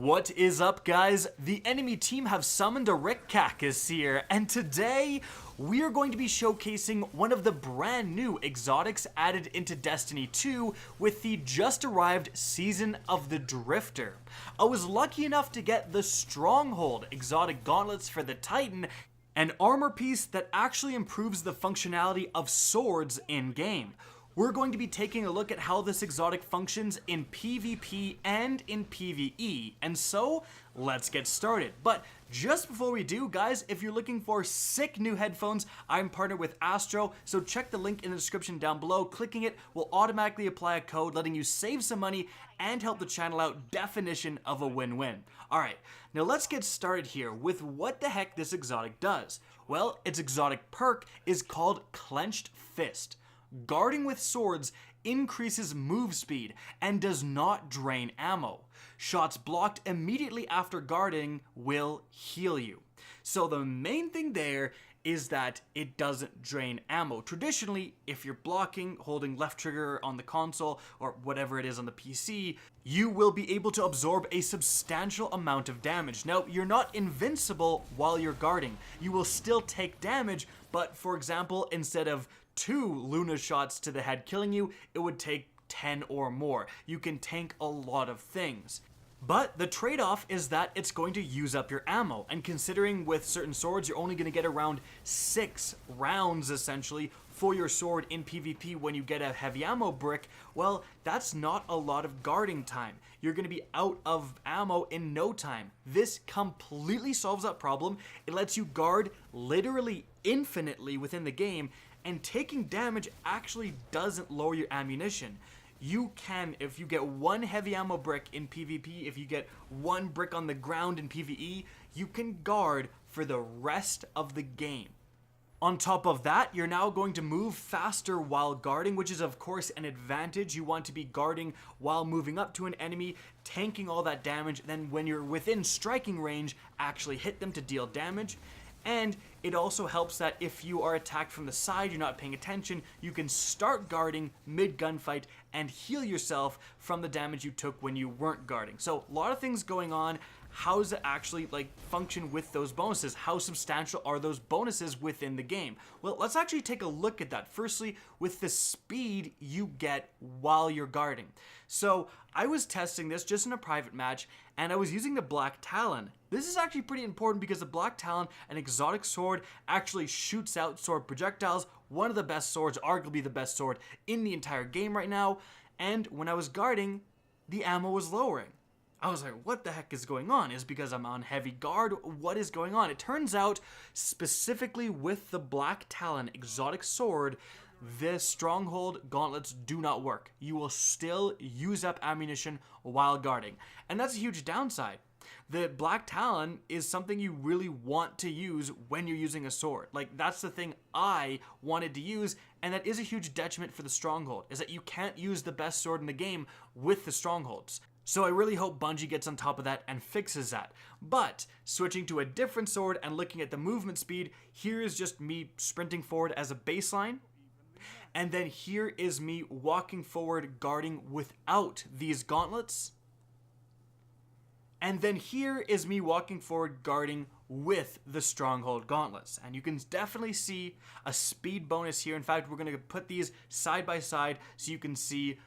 What is up, guys? The enemy team have summoned a Rickcacus here, and today we are going to be showcasing one of the brand new exotics added into Destiny 2 with the just arrived Season of the Drifter. I was lucky enough to get the Stronghold Exotic Gauntlets for the Titan, an armor piece that actually improves the functionality of swords in-game. We're going to be taking a look at how this exotic functions in PvP and in PvE, and so let's get started. But just before we do, guys, if you're looking for sick new headphones, I'm partnered with ASTRO, so check the link in the description down below. Clicking it will automatically apply a code letting you save some money and help the channel out. Definition of a win-win. Alright, now let's get started here with what the heck this exotic does. Well, its exotic perk is called Clenched Fist. Guarding with swords increases move speed and does not drain ammo. Shots blocked immediately after guarding will heal you. So the main thing there is that it doesn't drain ammo. Traditionally, if you're blocking, holding left trigger on the console or whatever it is on the PC, you will be able to absorb a substantial amount of damage. Now, you're not invincible while you're guarding. You will still take damage, but for example, instead of 2 Luna shots to the head killing you, it would take 10 or more. You can tank a lot of things. But the trade-off is that it's going to use up your ammo, and considering with certain swords you're only going to get around 6 rounds essentially for your sword in PvP when you get a heavy ammo brick, well, that's not a lot of guarding time. You're going to be out of ammo in no time. This completely solves that problem. It lets you guard literally infinitely within the game, and taking damage actually doesn't lower your ammunition. You can, if you get 1 heavy ammo brick in PvP, if you get 1 brick on the ground in PvE, you can guard for the rest of the game. On top of that, you're now going to move faster while guarding, which is of course an advantage. You want to be guarding while moving up to an enemy, tanking all that damage, then when you're within striking range, actually hit them to deal damage. And it also helps that if you are attacked from the side, you're not paying attention, you can start guarding mid-gunfight and heal yourself from the damage you took when you weren't guarding. So a lot of things going on. How does it actually function with those bonuses? How substantial are those bonuses within the game? Well, let's actually take a look at that. Firstly, with the speed you get while you're guarding. So I was testing this just in a private match, and I was using the Black Talon. This is actually pretty important because the Black Talon, an exotic sword, actually shoots out sword projectiles. One of the best swords, arguably the best sword in the entire game right now. And when I was guarding, the ammo was lowering. I was like, what the heck is going on? Is it because I'm on heavy guard? What is going on? It turns out, specifically with the Black Talon exotic sword, the Stronghold Gauntlets do not work. You will still use up ammunition while guarding. And that's a huge downside. The Black Talon is something you really want to use when you're using a sword. That's the thing I wanted to use, and that is a huge detriment for the Stronghold, is that you can't use the best sword in the game with the Strongholds. So I really hope Bungie gets on top of that and fixes that. But switching to a different sword and looking at the movement speed, here is just me sprinting forward as a baseline. And then here is me walking forward guarding without these gauntlets. And then here is me walking forward guarding with the Stronghold Gauntlets. And you can definitely see a speed bonus here. In fact, we're going to put these side by side so you can see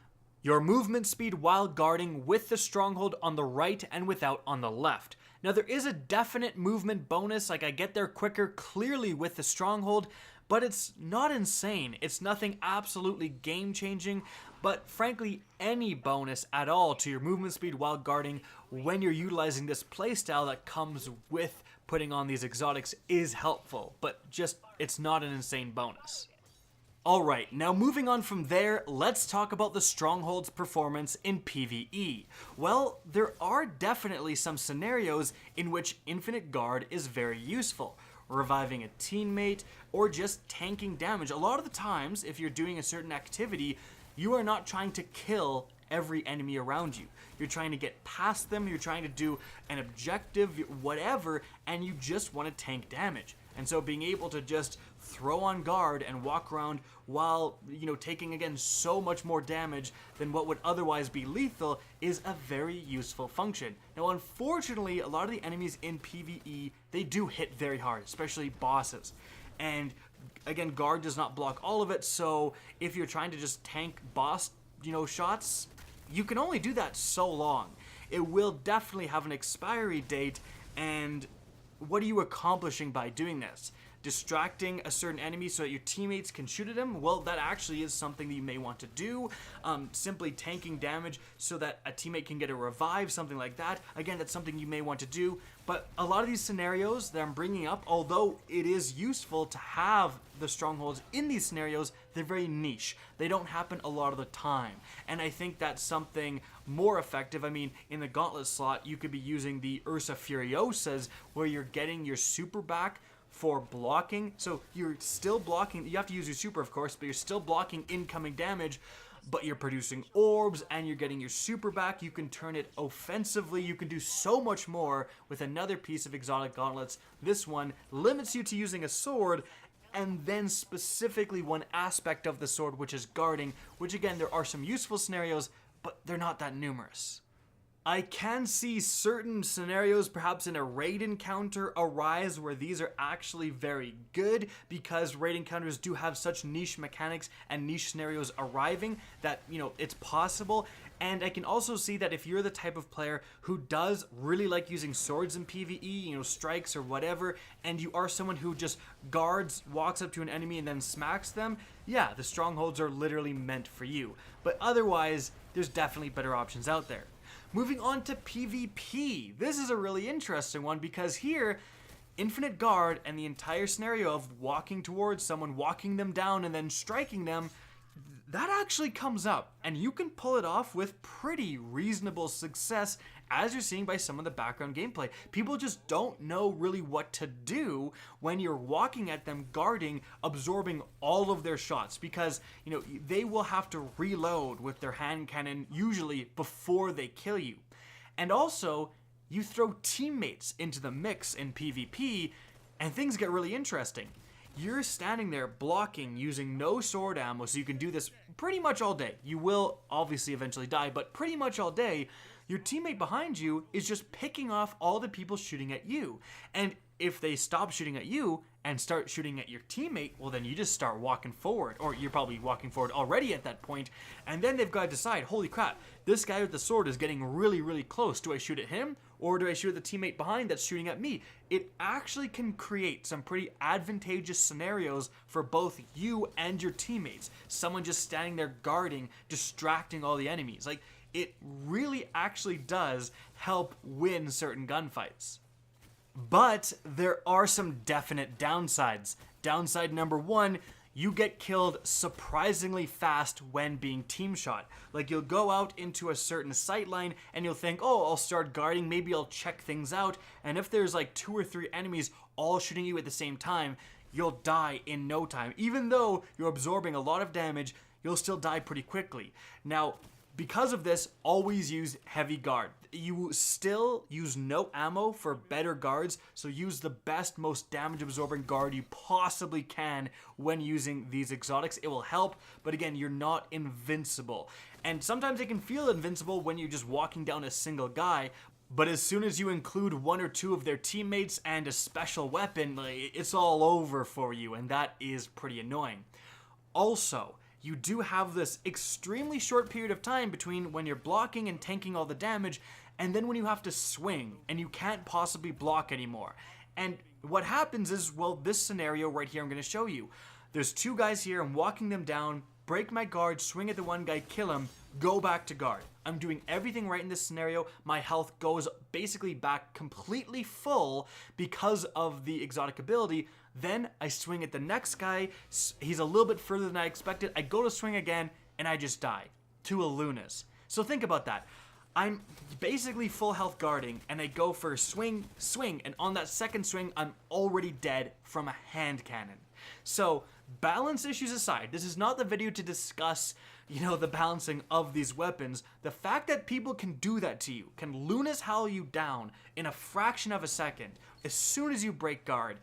your movement speed while guarding with the Stronghold on the right and without on the left. Now there is a definite movement bonus, I get there quicker clearly with the Stronghold, but it's not insane. It's nothing absolutely game-changing, but frankly any bonus at all to your movement speed while guarding when you're utilizing this playstyle that comes with putting on these exotics is helpful, but just it's not an insane bonus. Alright, now moving on from there, let's talk about the Stronghold's performance in PvE. Well, there are definitely some scenarios in which Infinite Guard is very useful. Reviving a teammate, or just tanking damage. A lot of the times, if you're doing a certain activity, you are not trying to kill every enemy around you. You're trying to get past them, you're trying to do an objective, whatever, and you just want to tank damage. And so being able to just throw on guard and walk around while, taking again so much more damage than what would otherwise be lethal is a very useful function. Now, unfortunately, a lot of the enemies in PvE, they do hit very hard, especially bosses. And again, guard does not block all of it, so if you're trying to just tank boss, shots, you can only do that so long. It will definitely have an expiry date, and what are you accomplishing by doing this? Distracting a certain enemy so that your teammates can shoot at him? Well, that actually is something that you may want to do. Simply tanking damage so that a teammate can get a revive, something like that. Again, that's something you may want to do. But a lot of these scenarios that I'm bringing up, although it is useful to have the strongholds in these scenarios, they're very niche. They don't happen a lot of the time. And I think that's something more effective. I mean, in the gauntlet slot, you could be using the Ursa Furiosas, where you're getting your super back for blocking. So you're still blocking, you have to use your super of course, but you're still blocking incoming damage, but you're producing orbs and you're getting your super back. You can turn it offensively. You can do so much more with another piece of exotic gauntlets. This one limits you to using a sword, and then specifically one aspect of the sword, which is guarding, which again, there are some useful scenarios, but they're not that numerous. I can see certain scenarios, perhaps in a raid encounter, arise where these are actually very good, because raid encounters do have such niche mechanics and niche scenarios arriving that, it's possible. And I can also see that if you're the type of player who does really like using swords in PvE, strikes or whatever, and you are someone who just guards, walks up to an enemy and then smacks them, yeah, the strongholds are literally meant for you. But otherwise, there's definitely better options out there. Moving on to PvP. This is a really interesting one, because here, infinite guard and the entire scenario of walking towards someone, walking them down, and then striking them, that actually comes up, and you can pull it off with pretty reasonable success, as you're seeing by some of the background gameplay. People just don't know really what to do when you're walking at them, guarding, absorbing all of their shots, because they will have to reload with their hand cannon usually before they kill you. And also, you throw teammates into the mix in PvP, and things get really interesting. You're standing there blocking using no sword ammo, so you can do this pretty much all day. You will obviously eventually die, but pretty much all day, your teammate behind you is just picking off all the people shooting at you. And if they stop shooting at you and start shooting at your teammate, well then you just start walking forward, or you're probably walking forward already at that point, and then they've got to decide, holy crap, this guy with the sword is getting really, really close. Do I shoot at him, or do I shoot at the teammate behind that's shooting at me? It actually can create some pretty advantageous scenarios for both you and your teammates. Someone just standing there guarding, distracting all the enemies. Like, it really actually does help win certain gunfights. But there are some definite downsides. Downside number one, you get killed surprisingly fast when being team shot. Like, you'll go out into a certain sight line and you'll think, oh, I'll start guarding, maybe I'll check things out. And if there's like 2 or 3 enemies all shooting you at the same time, you'll die in no time. Even though you're absorbing a lot of damage, you'll still die pretty quickly. Now, because of this, always use heavy guard. You still use no ammo for better guards, so use the best, most damage absorbing guard you possibly can when using these exotics. It will help, but again, you're not invincible. And sometimes it can feel invincible when you're just walking down a single guy, but as soon as you include 1 or 2 of their teammates and a special weapon, it's all over for you, and that is pretty annoying. Also, you do have this extremely short period of time between when you're blocking and tanking all the damage, and then when you have to swing, and you can't possibly block anymore. And what happens is, well, this scenario right here I'm going to show you. There's 2 guys here, I'm walking them down, break my guard, swing at the one guy, kill him, go back to guard. I'm doing everything right in this scenario. My health goes basically back completely full because of the exotic ability. Then I swing at the next guy. He's a little bit further than I expected. I go to swing again, and I just die to a Lunas. So think about that. I'm basically full health guarding, and I go for swing, and on that second swing, I'm already dead from a hand cannon. So, balance issues aside, this is not the video to discuss, the balancing of these weapons. The fact that people can do that to you, can Lunas howl you down in a fraction of a second, as soon as you break guard,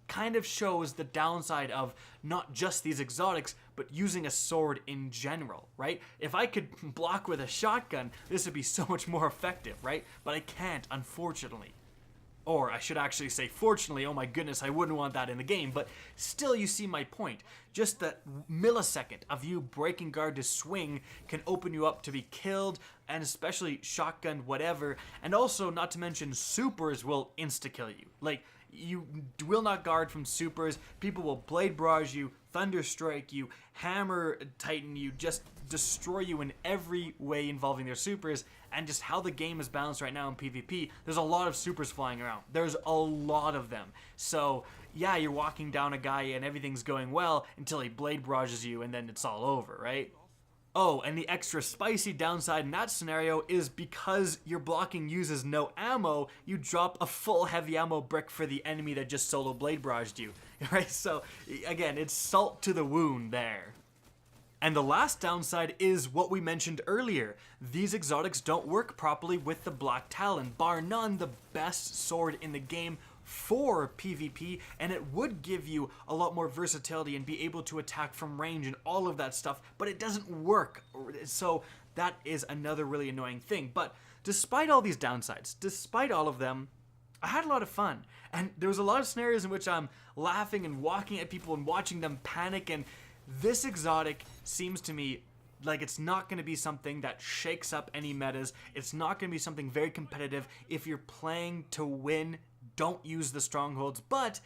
kind of shows the downside of not just these exotics, but using a sword in general, right? If I could block with a shotgun, this would be so much more effective, right? But I can't, unfortunately. Or I should actually say, fortunately, oh my goodness, I wouldn't want that in the game, but still you see my point. Just that millisecond of you breaking guard to swing can open you up to be killed, and especially shotgun, whatever, and also, not to mention, supers will insta-kill you. Like, you will not guard from supers, people will blade barrage you, thunder strike you, hammer titan you, just destroy you in every way involving their supers. And just how the game is balanced right now in PvP, there's a lot of supers flying around. There's a lot of them. So yeah, you're walking down a guy and everything's going well until he blade barrages you and then it's all over, right? Oh, and the extra spicy downside in that scenario is because your blocking uses no ammo, you drop a full heavy ammo brick for the enemy that just solo blade barraged you, right? So again, it's salt to the wound there. And the last downside is what we mentioned earlier. These exotics don't work properly with the Black Talon, bar none the best sword in the game for PvP, and it would give you a lot more versatility and be able to attack from range and all of that stuff, but it doesn't work. So that is another really annoying thing. But despite all these downsides, despite all of them, I had a lot of fun. And there was a lot of scenarios in which I'm laughing and walking at people and watching them panic, and this exotic seems to me like it's not going to be something that shakes up any metas. It's not going to be something very competitive. If you're playing to win, don't use the strongholds. But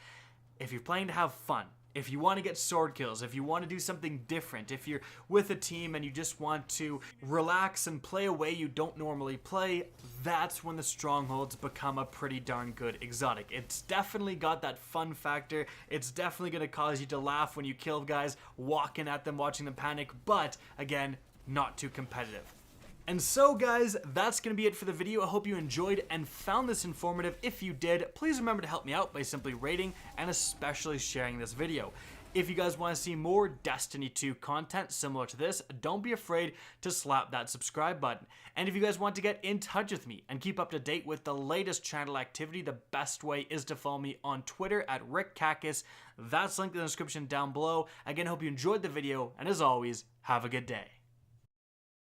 if you're playing to have fun, if you want to get sword kills, if you want to do something different, if you're with a team and you just want to relax and play a way you don't normally play, that's when the strongholds become a pretty darn good exotic. It's definitely got that fun factor. It's definitely going to cause you to laugh when you kill guys, walking at them, watching them panic, but again, not too competitive. And so guys, that's going to be it for the video. I hope you enjoyed and found this informative. If you did, please remember to help me out by simply rating and especially sharing this video. If you guys want to see more Destiny 2 content similar to this, don't be afraid to slap that subscribe button. And if you guys want to get in touch with me and keep up to date with the latest channel activity, the best way is to follow me on Twitter at RickCacus. That's linked in the description down below. Again, hope you enjoyed the video, and as always, have a good day.